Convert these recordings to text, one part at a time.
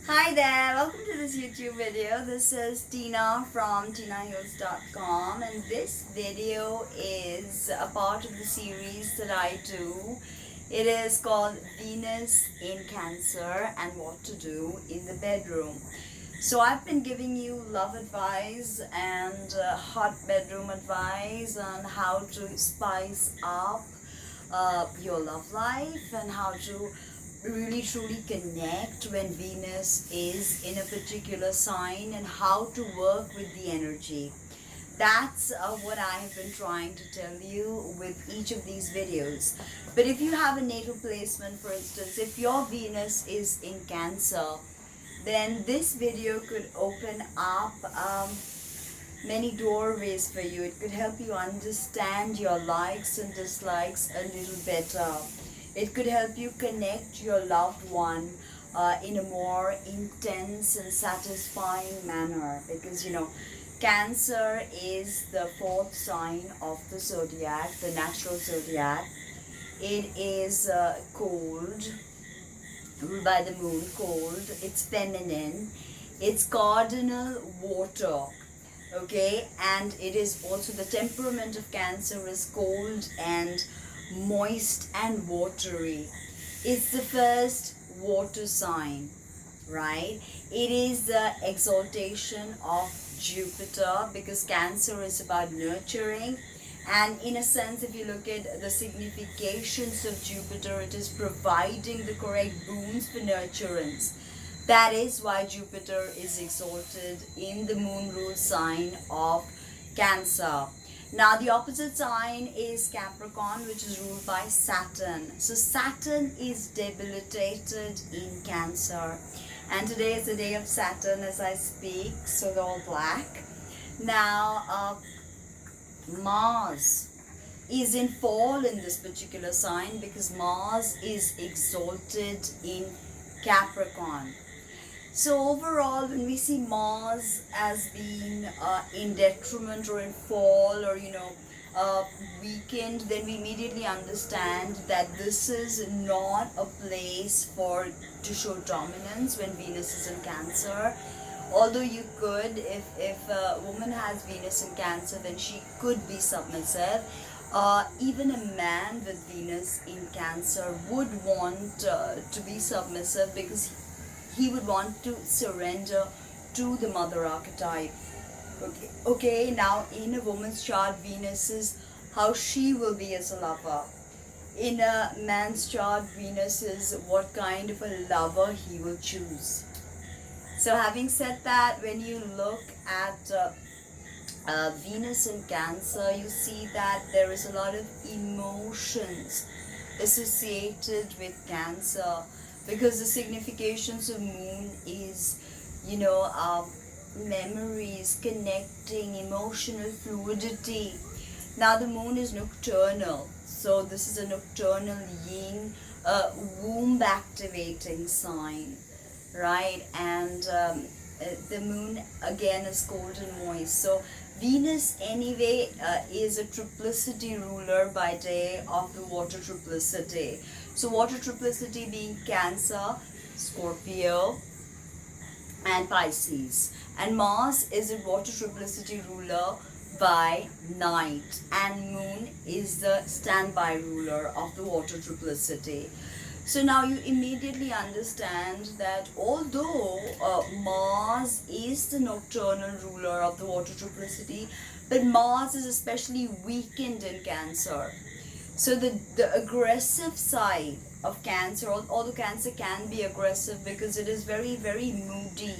Hi there, welcome to this YouTube video. This is Tina from Tinaheals.com, and this video is a part of the series that I do. It is called Venus in Cancer and What to Do in the Bedroom. So I've been giving you love advice and hot bedroom advice on how to spice up your love life and how to really truly connect when Venus is in a particular sign and how to work with the energy. That's what I have been trying to tell you with each of these videos. But if you have a natal placement, for instance, if your Venus is in Cancer, then this video could open up many doorways for you. It could help you understand your likes and dislikes a little better. It could help you connect your loved one in a more intense and satisfying manner, because Cancer is the fourth sign of the zodiac, the natural zodiac. It is cold, ruled by the moon, cold. It's feminine. It's cardinal water. Okay, and it is also the temperament of Cancer is cold and moist and watery. It's the first water sign, right? It is the exaltation of Jupiter, because Cancer is about nurturing, and in a sense, if you look at the significations of Jupiter, it is providing the correct boons for nurturance. That is why Jupiter is exalted in the moon ruled sign of Cancer. Now the opposite sign is Capricorn, which is ruled by Saturn. So Saturn is debilitated in Cancer. And today is the day of Saturn as I speak, so they're all black. Now Mars is in fall in this particular sign, because Mars is exalted in Capricorn. So overall, when we see Mars as being in detriment or in fall or weakened, then we immediately understand that this is not a place to show dominance when Venus is in Cancer. Although you could, if a woman has Venus in Cancer, then she could be submissive. Even a man with Venus in Cancer would want to be submissive, because he would want to surrender to the mother archetype. Okay, now in a woman's chart, Venus is how she will be as a lover. In a man's chart, Venus is what kind of a lover he will choose. So having said that, when you look at Venus in Cancer, you see that there is a lot of emotions associated with Cancer, because the significations of moon is memories, connecting, emotional fluidity. Now the moon is nocturnal, so this is a nocturnal yin, womb activating sign, right? And the moon again is cold and moist. So Venus anyway is a triplicity ruler by day of the water triplicity. So water triplicity being Cancer, Scorpio and Pisces. And Mars is a water triplicity ruler by night, and Moon is the standby ruler of the water triplicity. So now you immediately understand that although Mars is the nocturnal ruler of the water triplicity, but Mars is especially weakened in Cancer. So the aggressive side of Cancer, although Cancer can be aggressive because it is very, very moody.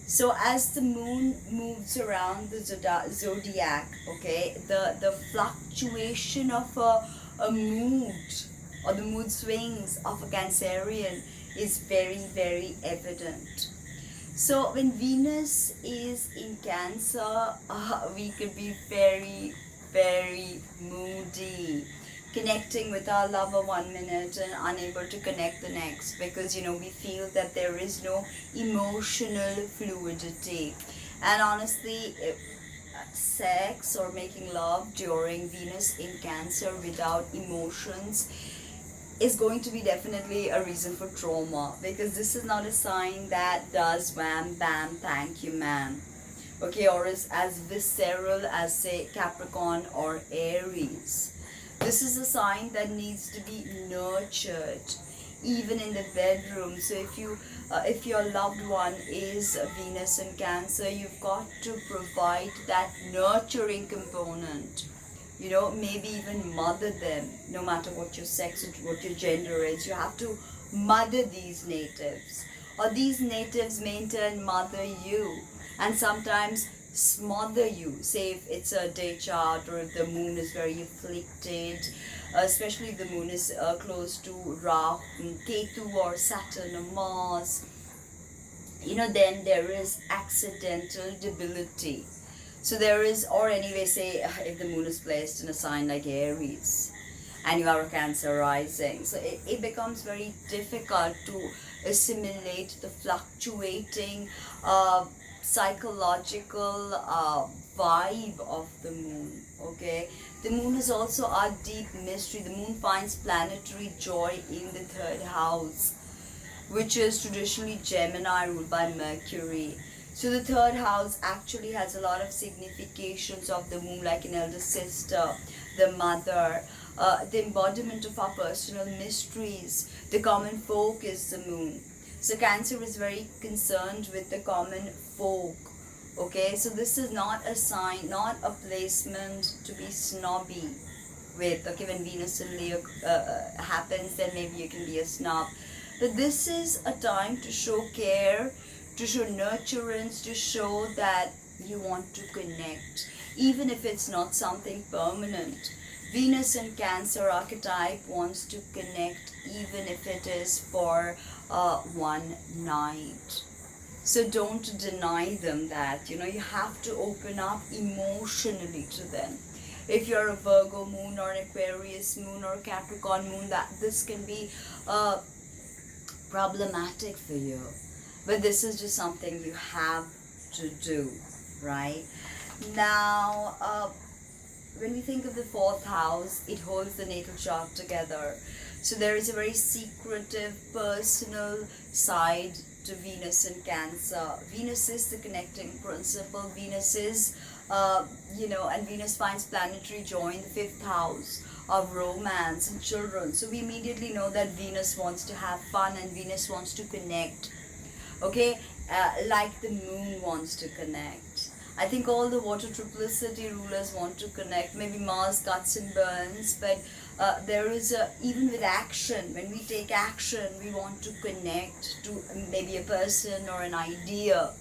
So as the moon moves around the zodiac, okay, the fluctuation of a mood, or the mood swings of a Cancerian, is very, very evident. So when Venus is in Cancer, we could be very, very moody, connecting with our lover 1 minute and unable to connect the next, because we feel that there is no emotional fluidity. And honestly, sex or making love during Venus in Cancer without emotions is going to be definitely a reason for trauma, because this is not a sign that does wham bam thank you man, okay, or is as visceral as say Capricorn or Aries. This is a sign that needs to be nurtured even in the bedroom. So if your loved one is Venus in Cancer, you've got to provide that nurturing component. You know, maybe even mother them, no matter what your sex, what your gender is. You have to mother these natives, or these natives may in turn mother you, and sometimes smother you. Say if it's a day chart, or if the moon is very afflicted, especially if the moon is close to Rahu, Ketu, or Saturn, or Mars, you know, then there is accidental debility. So there is, or anyway, say if the moon is placed in a sign like Aries and you are a Cancer rising, so it becomes very difficult to assimilate the fluctuating psychological vibe of the moon. Okay, the moon is also our deep mystery. The moon finds planetary joy in the third house, which is traditionally Gemini, ruled by Mercury. So the third house actually has a lot of significations of the moon, like an elder sister, the mother, the embodiment of our personal mysteries. The common folk is the moon. So Cancer is very concerned with the common folk. Okay, so this is not a sign, not a placement to be snobby with. Okay, when Venus in Leo happens, then maybe you can be a snob. But this is a time to show care, to show nurturance, to show that you want to connect, even if it's not something permanent. Venus in Cancer archetype wants to connect, even if it is for one night. So don't deny them that. You know, you have to open up emotionally to them. If you're a Virgo moon, or an Aquarius moon, or a Capricorn moon, that this can be problematic for you. But this is just something you have to do, right? Now, when we think of the fourth house, it holds the natal chart together. So there is a very secretive, personal side to Venus in Cancer. Venus is the connecting principle. Venus is, and Venus finds planetary joy in the fifth house of romance and children. So we immediately know that Venus wants to have fun and Venus wants to connect. Okay, like the moon wants to connect. I think all the water triplicity rulers want to connect. Maybe Mars cuts and burns, but there is even with action, when we take action, we want to connect to maybe a person or an idea.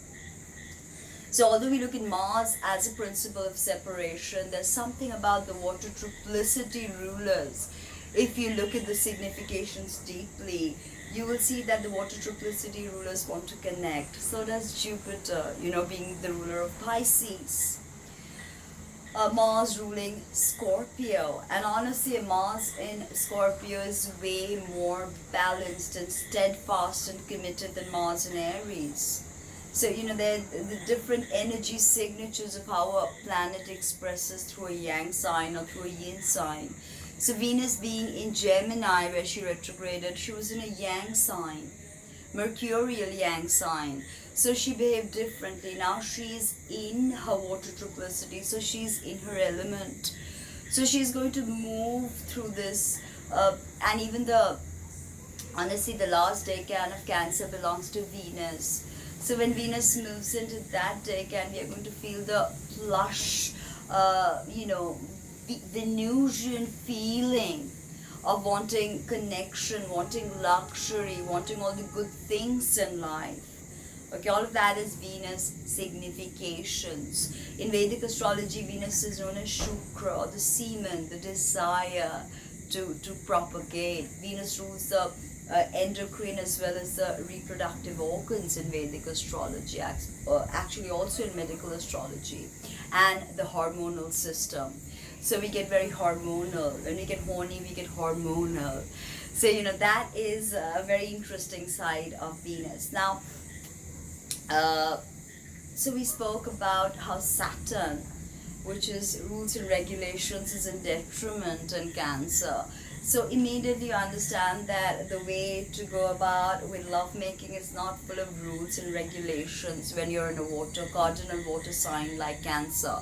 So although we look at Mars as a principle of separation, there's something about the water triplicity rulers. If you look at the significations deeply, you will see that the water triplicity rulers want to connect. So does Jupiter, being the ruler of Pisces. Mars ruling Scorpio. And honestly, Mars in Scorpio is way more balanced and steadfast and committed than Mars in Aries. So, the different energy signatures of how a planet expresses through a yang sign or through a yin sign. So Venus being in Gemini, where she retrograded, she was in a yang sign, mercurial yang sign. So she behaved differently. Now she's in her water triplicity, so she's in her element. So she's going to move through this, and even honestly, the last decan of Cancer belongs to Venus. So when Venus moves into that decan, we are going to feel the plush, the Venusian feeling of wanting connection, wanting luxury, wanting all the good things in life. Okay, all of that is Venus significations. In Vedic astrology, Venus is known as Shukra, or the semen, the desire to propagate. Venus rules the endocrine as well as the reproductive organs in Vedic astrology, actually also in medical astrology, and the hormonal system. So we get very hormonal. When we get horny, we get hormonal. So, that is a very interesting side of Venus. Now, so we spoke about how Saturn, which is rules and regulations, is in detriment in Cancer. So immediately you understand that the way to go about with lovemaking is not full of rules and regulations when you're in a cardinal water sign like Cancer.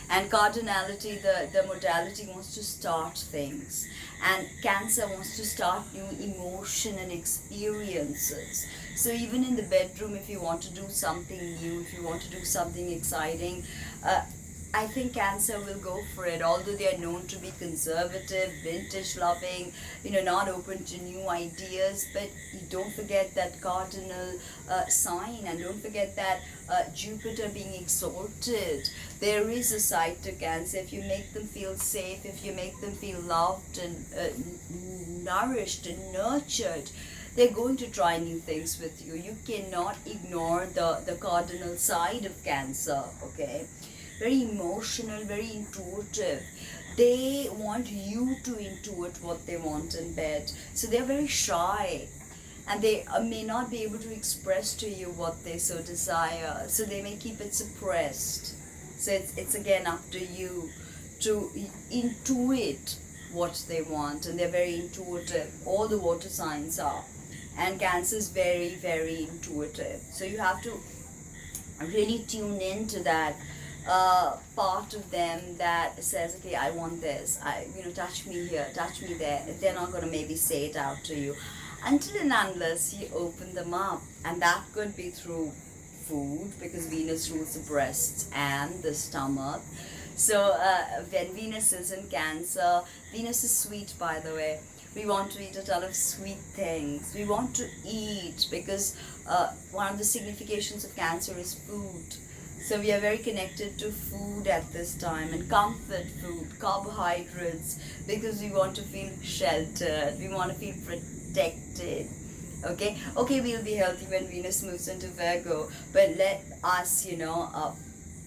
And cardinality, the modality wants to start things, and Cancer wants to start new emotion and experiences. So even in the bedroom, if you want to do something new, if you want to do something exciting, I think Cancer will go for it, although they are known to be conservative, vintage loving, not open to new ideas. But you don't forget that cardinal sign, and don't forget that Jupiter being exalted. There is a side to Cancer. If you make them feel safe, if you make them feel loved and nourished and nurtured, they're going to try new things with you. You cannot ignore the cardinal side of Cancer, okay? Very emotional, very intuitive. They want you to intuit what they want in bed. So they're very shy, and they may not be able to express to you what they so desire. So they may keep it suppressed. So it's again up to you to intuit what they want, and they're very intuitive. All the water signs are. And Cancer is very, very intuitive. So you have to really tune into that part of them that says, okay, I want this, touch me here, touch me there. They're not going to maybe say it out to you until and unless you open them up. And that could be through food, because Venus rules the breasts and the stomach. So when Venus is in Cancer, Venus is sweet, by the way. We want to eat a ton of sweet things. We want to eat because one of the significations of Cancer is food. So we are very connected to food at this time, and comfort food, carbohydrates, because we want to feel sheltered, we want to feel protected. Okay, we'll be healthy when Venus moves into Virgo, but let us,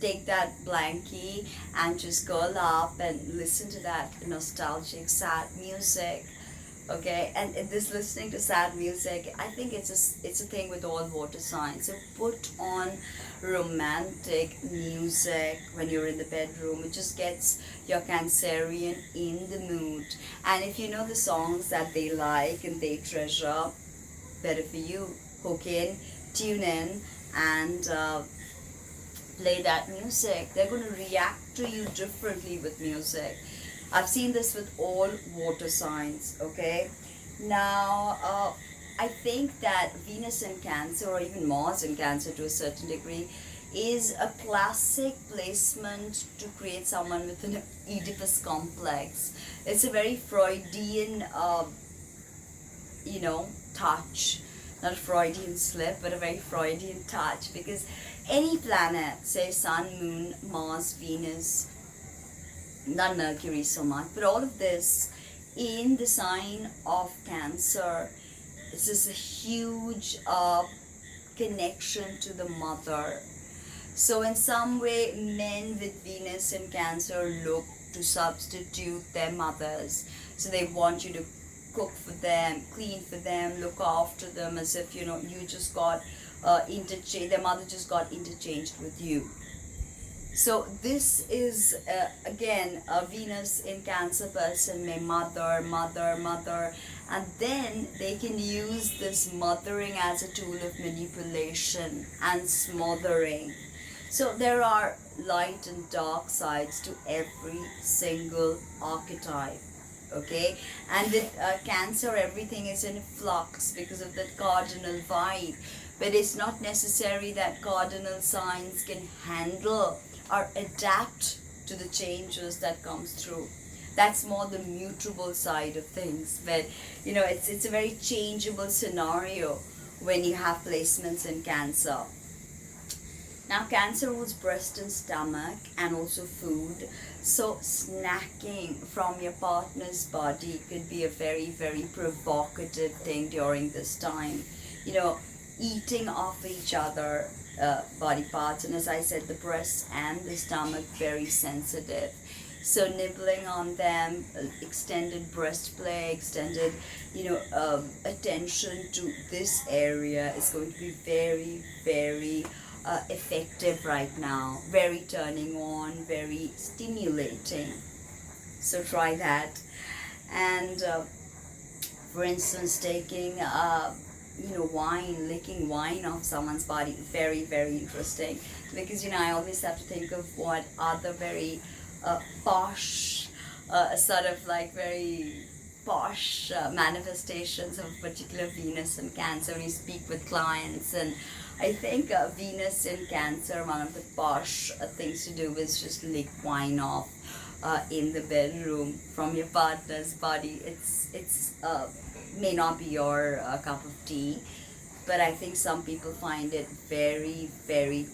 take that blankie and just curl up and listen to that nostalgic, sad music. Okay, and this listening to sad music, I think it's a thing with all water signs. So put on romantic music when you're in the bedroom. It just gets your Cancerian in the mood. And if you know the songs that they like and they treasure, better for you. Hook in, tune in, and play that music. They're going to react to you differently with music. I've seen this with all water signs, okay? Now, I think that Venus in Cancer, or even Mars in Cancer to a certain degree, is a classic placement to create someone with an Oedipus complex. It's a very Freudian, touch. Not a Freudian slip, but a very Freudian touch. Because any planet, say Sun, Moon, Mars, Venus, not Mercury so much, but all of this in the sign of Cancer, this is a huge connection to the mother. So in some way, men with Venus in Cancer look to substitute their mothers. So they want you to cook for them, clean for them, look after them, as if you just got interchanged, their mother just got interchanged with you. So this is again a Venus in Cancer person may mother, and then they can use this mothering as a tool of manipulation and smothering. So there are light and dark sides to every single archetype. Okay, and with Cancer, everything is in flux because of that cardinal vibe. But it's not necessary that cardinal signs can handle or adapt to the changes that comes through. That's more the mutable side of things. But it's a very changeable scenario when you have placements in Cancer. Now Cancer rules breast and stomach, and also food. So snacking from your partner's body could be a very, very provocative thing during this time. Eating off each other body parts, and as I said, the breasts and the stomach very sensitive. So nibbling on them, extended breastplay, extended attention to this area is going to be very, very effective right now. Very turning on, very stimulating. So try that. And for instance, taking wine, licking wine off someone's body, very, very interesting. Because I always have to think of what other very posh, sort of like very posh manifestations of particular Venus in Cancer when you speak with clients. And I think Venus in Cancer, one of the posh things to do is just lick wine off in the bedroom from your partner's body. It's may not be your cup of tea, but I think some people find it very, very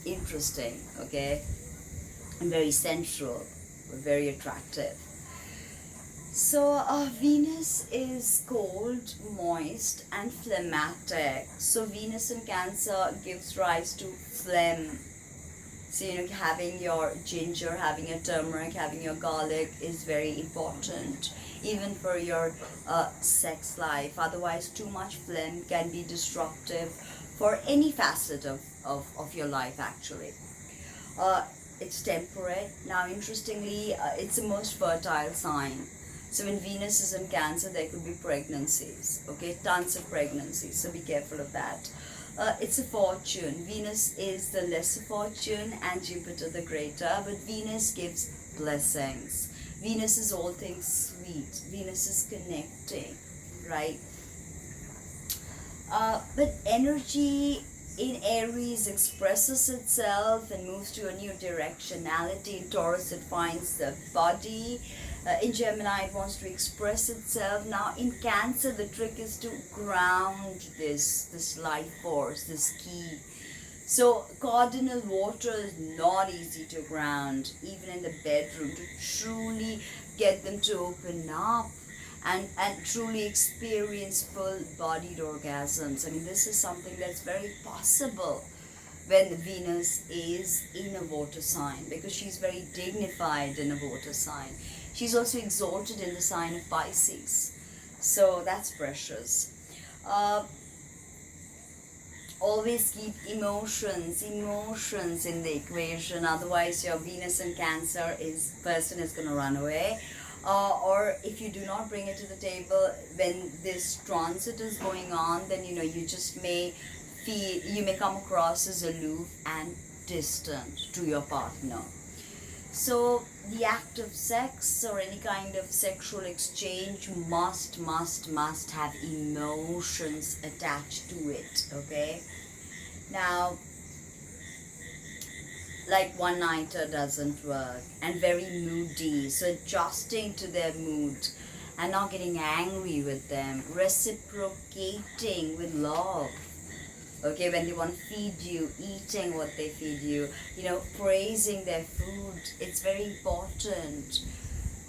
interesting, okay, and very sensual, very attractive. So Venus is cold, moist, and phlegmatic. So Venus in Cancer gives rise to phlegm. So having your ginger, having your turmeric, having your garlic is very important, even for your sex life. Otherwise, too much phlegm can be disruptive for any facet of your life, actually. It's temperate. Now, interestingly, it's the most fertile sign. So when Venus is in Cancer, there could be pregnancies, okay, tons of pregnancies, so be careful of that. It's a fortune. Venus is the lesser fortune and Jupiter the greater, but Venus gives blessings. Venus is all things sweet. Venus is connecting, right? But energy in Aries expresses itself and moves to a new directionality. In Taurus, it finds the body. In Gemini, it wants to express itself. Now, in Cancer, the trick is to ground this life force, this key. So, cardinal water is not easy to ground, even in the bedroom, to truly get them to open up and truly experience full-bodied orgasms. I mean, this is something that's very possible when Venus is in a water sign, because she's very dignified in a water sign. She's also exalted in the sign of Pisces. So that's precious. Always keep emotions in the equation. Otherwise, your Venus in Cancer person is going to run away. Or if you do not bring it to the table when this transit is going on, then you just may come across as aloof and distant to your partner. So the act of sex or any kind of sexual exchange must have emotions attached to it, okay? Now, like one-nighter doesn't work, and very moody, so adjusting to their mood and not getting angry with them, reciprocating with love. Okay, when they want to feed you, eating what they feed you, praising their food, it's very important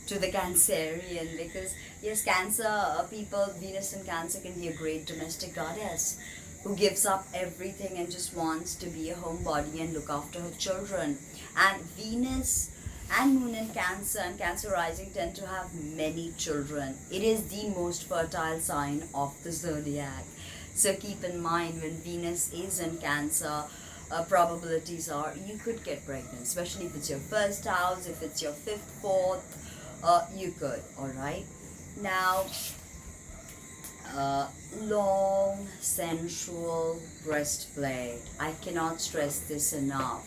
to the Cancerian, because yes, Cancer people, Venus in Cancer can be a great domestic goddess who gives up everything and just wants to be a homebody and look after her children. And Venus and Moon in Cancer and Cancer rising tend to have many children. It is the most fertile sign of the zodiac. So keep in mind, when Venus is in Cancer, probabilities are you could get pregnant, especially if it's your first house, if it's your fifth, fourth, you could, alright? Now, long, sensual breastplay. I cannot stress this enough.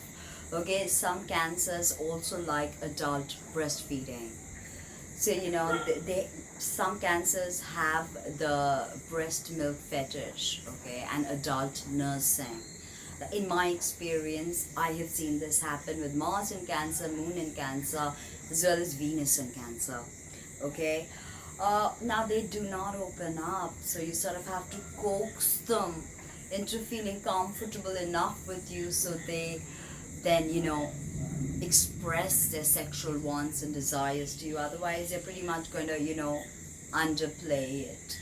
Okay, some Cancers also like adult breastfeeding. So, some Cancers have the breast milk fetish, okay, and adult nursing. In my experience, I have seen this happen with Mars in Cancer, Moon in Cancer, as well as Venus in Cancer, okay. Now they do not open up, so you sort of have to coax them into feeling comfortable enough with you, so they then, express their sexual wants and desires to you. Otherwise, they're pretty much going to, underplay it.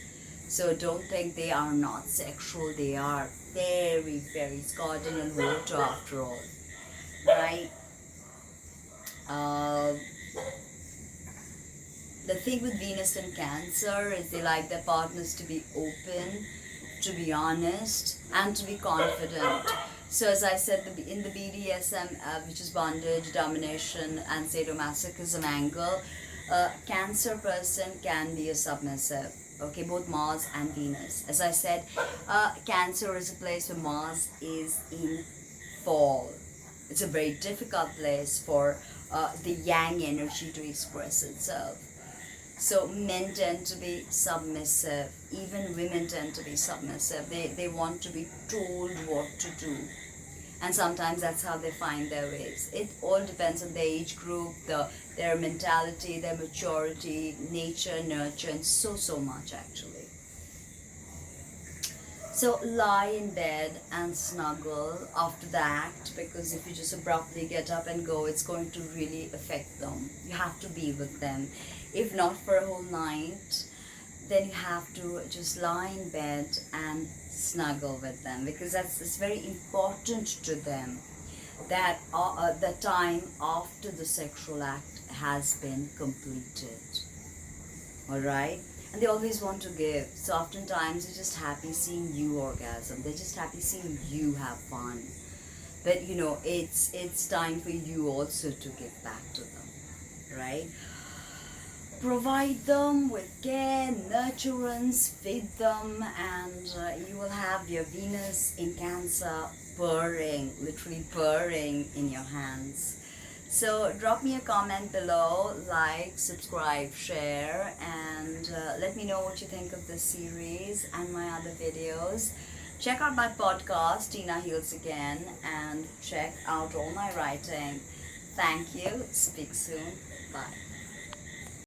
So don't think they are not sexual. They are very, very cardinal water after all, right? The thing with Venus and Cancer is they like their partners to be open, to be honest, and to be confident. So as I said, in the BDSM, which is bondage, domination, and sadomasochism angle, A Cancer person can be a submissive. Okay, both Mars and Venus. As I said, Cancer is a place where Mars is in fall. It's a very difficult place for the yang energy to express itself. So men tend to be submissive. Even women tend to be submissive. They want to be told what to do. And sometimes that's how they find their ways. It all depends on their age group, their mentality, their maturity, nature, nurture, and so much actually. So lie in bed and snuggle after the act, because if you just abruptly get up and go, it's going to really affect them. You have to be with them. If not for a whole night, then you have to just lie in bed and snuggle with them, because it's very important to them that the time after the sexual act has been completed. Alright? And they always want to give. So oftentimes they're just happy seeing you orgasm. They're just happy seeing you have fun. But you know, it's time for you also to give back to them. Right? Provide them with care, nurturance, feed them, and you will have your Venus in Cancer purring, literally purring in your hands. So drop me a comment below, like, subscribe, share, and let me know what you think of this series and my other videos. Check out my podcast, Tinaheals again, and check out all my writing. Thank you. Speak soon. Bye.